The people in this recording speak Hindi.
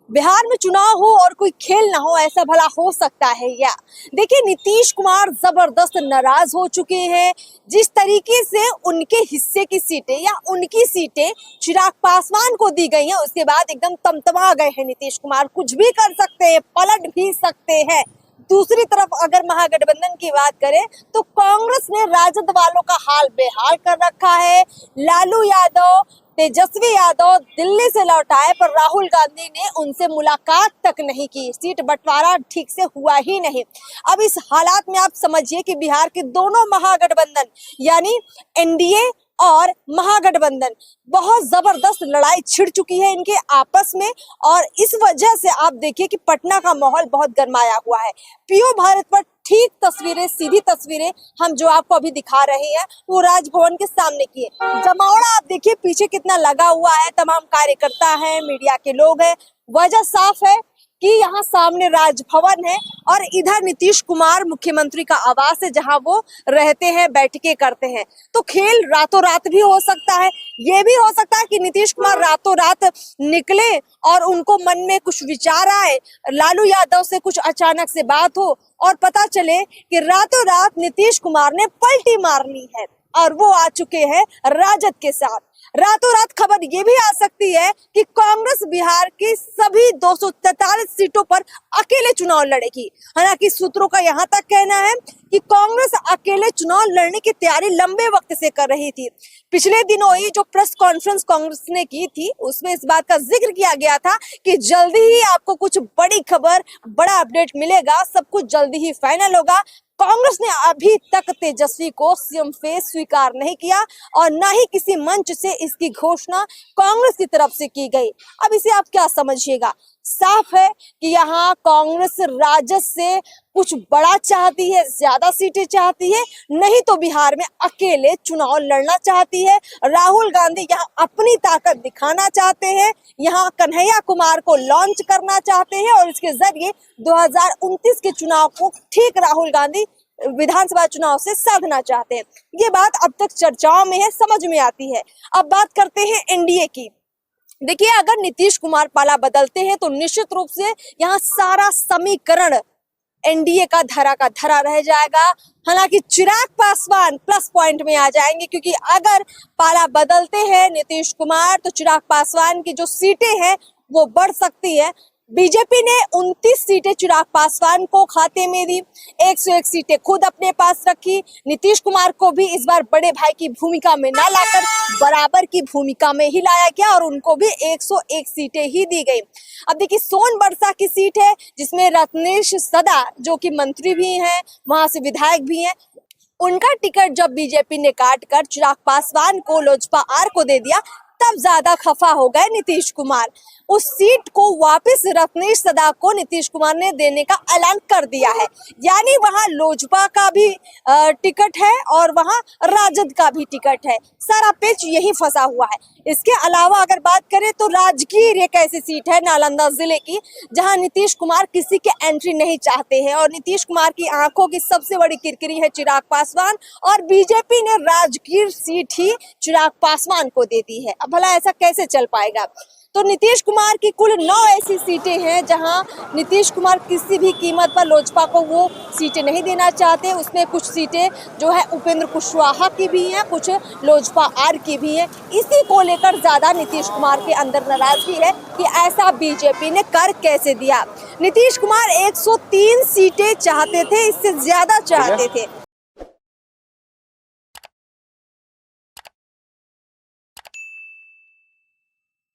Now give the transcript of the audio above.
बिहार में चुनाव हो और कोई खेल ना हो, ऐसा भला हो सकता है या? देखिए, नीतीश कुमार जबरदस्त नाराज हो चुके हैं। जिस तरीके से उनके हिस्से की सीटें या उनकी सीटें चिराग पासवान को दी गई हैं, उसके बाद एकदम तमतमा गए हैं नीतीश कुमार। कुछ भी कर सकते हैं, पलट भी सकते हैं। दूसरी तरफ अगर महागठबंधन की बात करें तो कांग्रेस ने राजद वालों का हाल बेहाल कर रखा है। लालू यादव, तेजस्वी यादव दिल्ली से लौट आए, पर राहुल गांधी ने उनसे मुलाकात तक नहीं की। सीट बंटवारा ठीक से हुआ ही नहीं। अब इस हालात में आप समझिए कि बिहार के दोनों महागठबंधन यानी एनडीए और महागठबंधन, बहुत जबरदस्त लड़ाई छिड़ चुकी है इनके आपस में। और इस वजह से आप देखिए कि पटना का माहौल बहुत गरमाया हुआ है। पीओ भारत पर ठीक तस्वीरें, सीधी तस्वीरें हम जो आपको अभी दिखा रहे हैं वो राजभवन के सामने की है। जमावड़ा आप देखिए पीछे कितना लगा हुआ है, तमाम कार्यकर्ता हैं, मीडिया के लोग हैं। वजह साफ है कि यहाँ सामने राजभवन है और इधर नीतीश कुमार मुख्यमंत्री का आवास है, जहां वो रहते हैं, बैठकें करते हैं। तो खेल रातों रात भी हो सकता है। ये भी हो सकता है कि नीतीश कुमार रातों रात निकले और उनको मन में कुछ विचार आए, लालू यादव से कुछ अचानक से बात हो और पता चले कि रातों रात नीतीश कुमार ने पलटी मारनी है और वो आ चुके हैं राजद के साथ। रातों रात खबर ये भी आ सकती है कि कांग्रेस बिहार की सभी 243 सीटों पर अकेले चुनाव लड़ेगी। हालांकि सूत्रों का यहाँ तक कहना है कि कांग्रेस अकेले चुनाव लड़ने की तैयारी लंबे वक्त से कर रही थी। पिछले दिनों ही जो प्रेस कॉन्फ्रेंस कांग्रेस ने की थी, उसमें इस बात का जिक्र किया गया था कि जल्दी ही आपको कुछ बड़ी खबर, बड़ा अपडेट मिलेगा, सब कुछ जल्दी ही फाइनल होगा। कांग्रेस ने अभी तक तेजस्वी को सीएम फेस स्वीकार नहीं किया और न ही किसी मंच से इसकी घोषणा कांग्रेस की तरफ से की गई। अब इसे आप क्या समझिएगा? साफ है कि यहाँ कांग्रेस राजद से कुछ बड़ा चाहती है, ज्यादा सीटें चाहती है, नहीं तो बिहार में अकेले चुनाव लड़ना चाहती है। राहुल गांधी यहाँ अपनी ताकत दिखाना चाहते हैं, यहाँ कन्हैया कुमार को लॉन्च करना चाहते हैं और इसके जरिए 2029 के चुनाव को ठीक राहुल गांधी विधानसभा चुनाव से साधना चाहते हैं। ये बात अब तक चर्चाओं में है, समझ में आती है। अब बात करते हैं एनडीए की। देखिए, अगर नीतीश कुमार पाला बदलते हैं तो निश्चित रूप से यहाँ सारा समीकरण एनडीए का धरा रह जाएगा। हालांकि चिराग पासवान प्लस पॉइंट में आ जाएंगे, क्योंकि अगर पाला बदलते हैं नीतीश कुमार तो चिराग पासवान की जो सीटें हैं वो बढ़ सकती है। बीजेपी ने 29 सीटें चिराग पासवान को खाते में दी, 101 सीटें खुद अपने पास रखी। नीतीश कुमार को भी इस बार बड़े भाई की भूमिका में ना लाकर बराबर की भूमिका में ही लाया गया और उनको भी 101 सीटें ही दी गई। अब देखिए, सोनबरसा की सीट है जिसमें रत्नेश सदा, जो कि मंत्री भी हैं, वहां से विधायक भी हैं, उनका टिकट जब बीजेपी ने काट कर चिराग पासवान को, लोजपा आर को दे दिया, तब ज्यादा खफा हो गए नीतीश कुमार। उस सीट को वापस रत्नेश सदा को नीतीश कुमार ने देने का ऐलान कर दिया है। यानी वहां लोजपा का भी टिकट है और वहां राजद का भी टिकट है। सारा पेच यही फंसा हुआ है। इसके अलावा अगर बात करें तो राजगीर एक ऐसी सीट है नालंदा जिले की, जहां नीतीश कुमार किसी के एंट्री नहीं चाहते हैं और नीतीश कुमार की आंखों की सबसे बड़ी किरकिरी है चिराग पासवान, और बीजेपी ने राजगीर सीट ही चिराग पासवान को दे दी है। अब भला ऐसा कैसे चल पाएगा? तो नीतीश कुमार की कुल 9 ऐसी सीटें हैं जहां नीतीश कुमार किसी भी कीमत पर लोजपा को वो सीटें नहीं देना चाहते। उसमें कुछ सीटें जो है उपेंद्र कुशवाहा की भी हैं, कुछ लोजपा आर की भी हैं। इसी को लेकर ज्यादा नीतीश कुमार के अंदर नाराजगी है कि ऐसा बीजेपी ने कर कैसे दिया। नीतीश कुमार 103 सीटें चाहते थे, इससे ज्यादा चाहते थे।